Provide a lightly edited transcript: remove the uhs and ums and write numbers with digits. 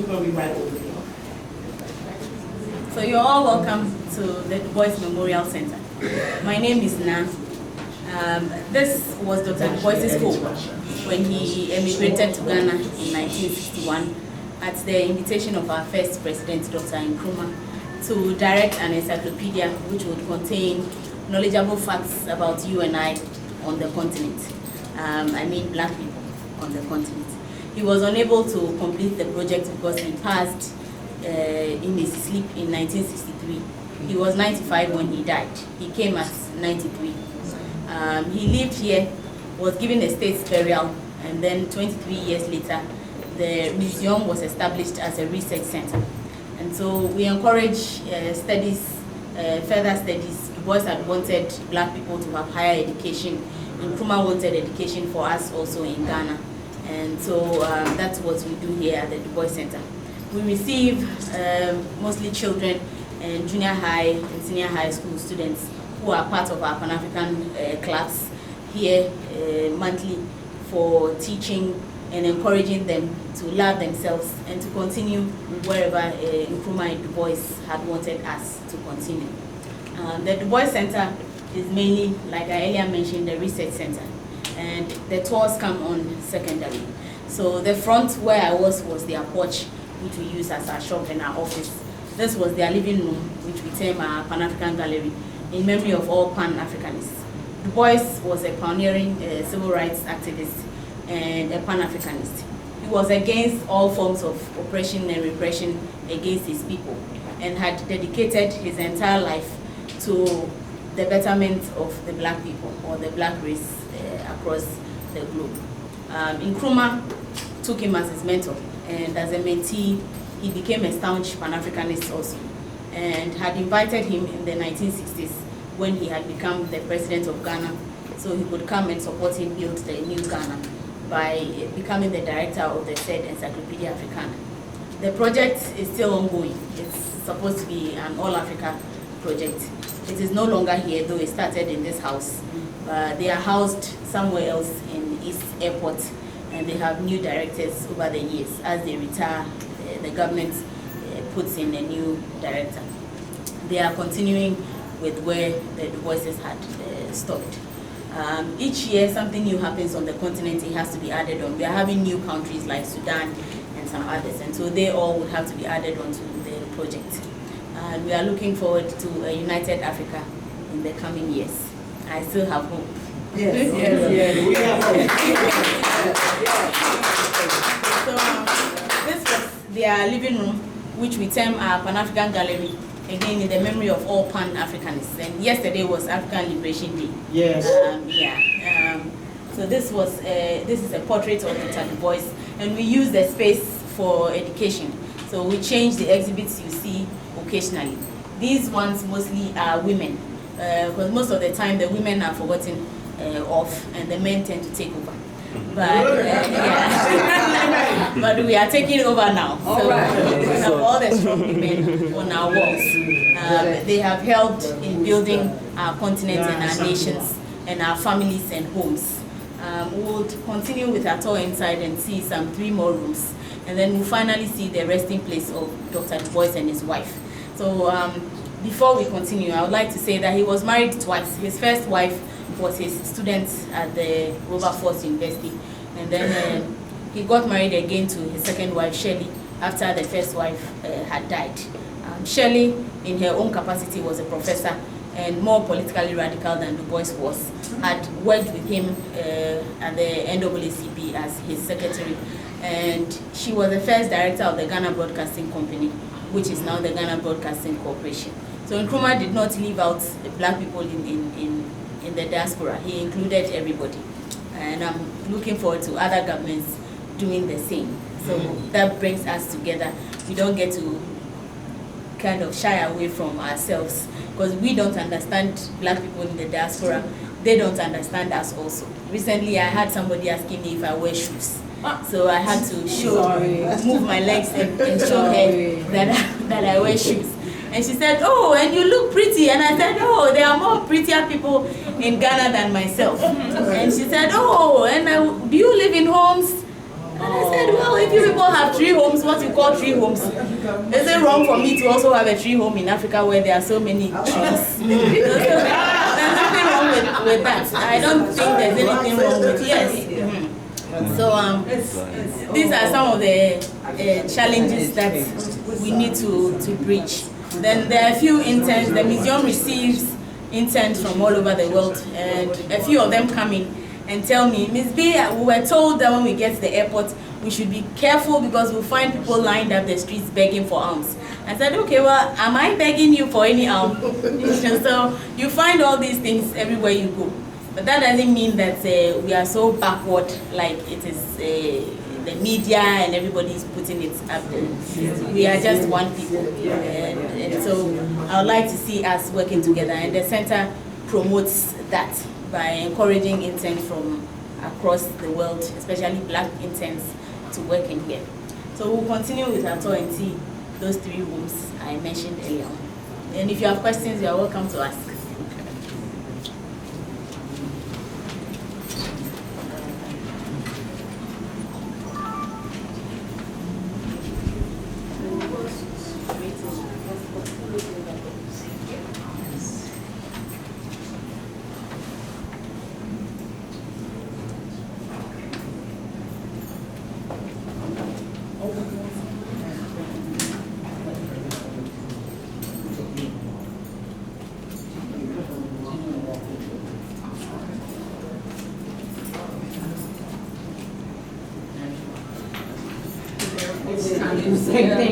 We're going to be right over there. So you're all welcome to the Dubois Memorial Center. My name is Na. This was Dr. Dubois' home when he emigrated to Ghana in 1961 at the invitation of our first president, Dr. Nkrumah, to direct an encyclopedia which would contain knowledgeable facts about you and I on the continent. I mean black people on the continent. He was unable to complete the project because he passed in his sleep in 1963. He was 95 when he died. He came at 93. He lived here, was given a state burial, and then 23 years later, the museum was established as a research center. And so we encourage studies, further studies. Dubois had wanted black people to have higher education. Nkrumah wanted education for us also in Ghana. And so that's what we do here at the Dubois Center. We receive mostly children and junior high and senior high school students who are part of our Pan-African clubs here monthly for teaching and encouraging them to love themselves and to continue wherever Nkrumah and Dubois had wanted us to continue. The Dubois Center is mainly, like I earlier mentioned, the research center, and the tours come on secondary. So the front where I was their porch, which we use as our shop and our office. This was their living room, which we term our Pan-African Gallery, in memory of all Pan-Africanists. Dubois was a pioneering civil rights activist and a Pan-Africanist. He was against all forms of oppression and repression against his people and had dedicated his entire life to the betterment of the black people or the black race across the globe. Nkrumah took him as his mentor, and as a mentee, he became a staunch Pan-Africanist also, and had invited him in the 1960s when he had become the president of Ghana, so he could come and support him build the new Ghana by becoming the director of the said Encyclopedia Africana. The project is still ongoing. It's supposed to be an all-Africa project. It is no longer here, though it started in this house. They are housed somewhere else in East Airport, and they have new directors over the years. As they retire, the government puts in a new director. They are continuing with where the Duboises had stopped. Each year, something new happens on the continent. It has to be added on. We are having new countries like Sudan and some others, and so they all would have to be added onto the project. We are looking forward to a united Africa in the coming years. I still have hope. Yes, yes. We have So this was their living room, which we term our Pan-African Gallery, again in the memory of all Pan-Africanists. And yesterday was African Liberation Day. Yes. So this is a portrait of Dr. Dubois, and we use the space for education. So we change the exhibits you see occasionally. These ones mostly are women, because most of the time the women are forgotten off and the men tend to take over. But, but we are taking over now. So we have all the strong women on our walls. They have helped in building our continent and our nations and our families and homes. We'll continue with our tour inside and see 3 more rooms. And then we'll finally see the resting place of Dr. Dubois and his wife. So before we continue, I would like to say that he was married twice. His first wife was his student at the Wilberforce University. And then he got married again to his second wife, Shirley, after the first wife had died. Shirley, in her own capacity, was a professor and more politically radical than Dubois was, had worked with him at the NAACP as his secretary. And she was the first director of the Ghana Broadcasting Company, which is now the Ghana Broadcasting Corporation. So Nkrumah did not leave out the black people in the diaspora. He included everybody. And I'm looking forward to other governments doing the same. So that brings us together. We don't get to kind of shy away from ourselves, because we don't understand black people in the diaspora. They don't understand us also. Recently, I had somebody asking me if I wear shoes. So I had to move my legs and show her that I wear shoes. And she said, "Oh, and you look pretty." And I said, "Oh, there are more prettier people in Ghana than myself." And she said, "Oh, and do you live in homes?" And I said, well, if you people have 3 homes, what you call 3 homes, is it wrong for me to also have a 3 home in Africa where there are so many trees? There's nothing wrong with that. I don't think there's anything wrong with yes. So these are some of the challenges that we need to bridge. Then there are a few interns. The museum receives interns from all over the world, and a few of them come in and tell me, Ms. B, we were told that when we get to the airport, we should be careful because we'll find people lined up the streets begging for alms. I said, okay, well, am I begging you for any alms? So you find all these things everywhere you go. But that doesn't mean that we are so backward like it is the media and everybody is putting it up there. We are just one people. And so I would like to see us working together, and the center promotes that by encouraging interns from across the world, especially black interns, to work in here. So we'll continue with our tour and see those 3 rooms I mentioned earlier. And if you have questions, you are welcome to ask. Same thing.